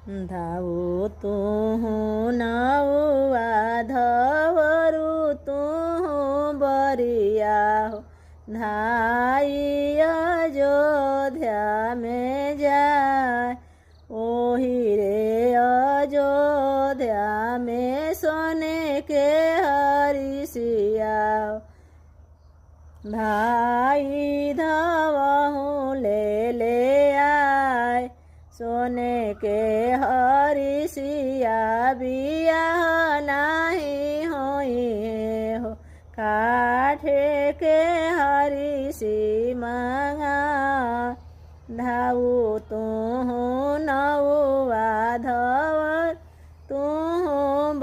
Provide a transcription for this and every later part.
धाऊ तू नौआ धवरु तू बरिया हो धाई अयोध्या में जाए ओही रे अयोध्या में सोने के हरिसिया भाई धवहूँ ले आए सोने के हरिसिया बियाह नहीं होई हो काठे के हरिसी मंगा धाऊ तू नौआ धवर तू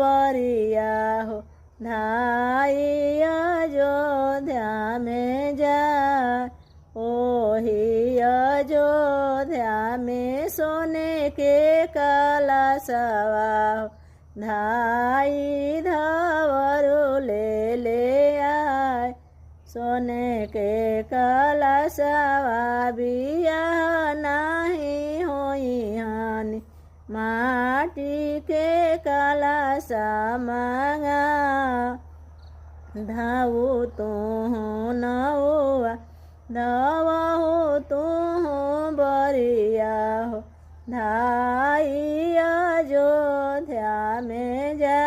बरिया हो धाई अयोध्या में जा ओही अयोध्या में सोने के कलशवा धाई धवरु ले आए सोने के कलशवा बियाह नहीं होई हानि माटी के कलशा मांगा धाऊ तू नौआ धवहूँ तू बरिया हो धाई अयोध्या में जा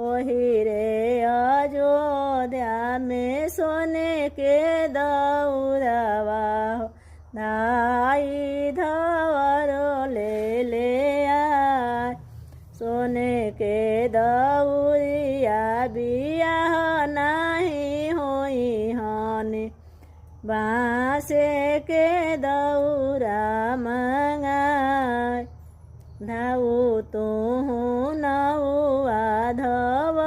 ओही रे अयोध्या में सोने के दौरवा हो धाई धवरो ले आए सोने के दौरिया बियाह नहीं होई हानि बाँसे के दौरा मंगाए धाऊ तू नौआ धव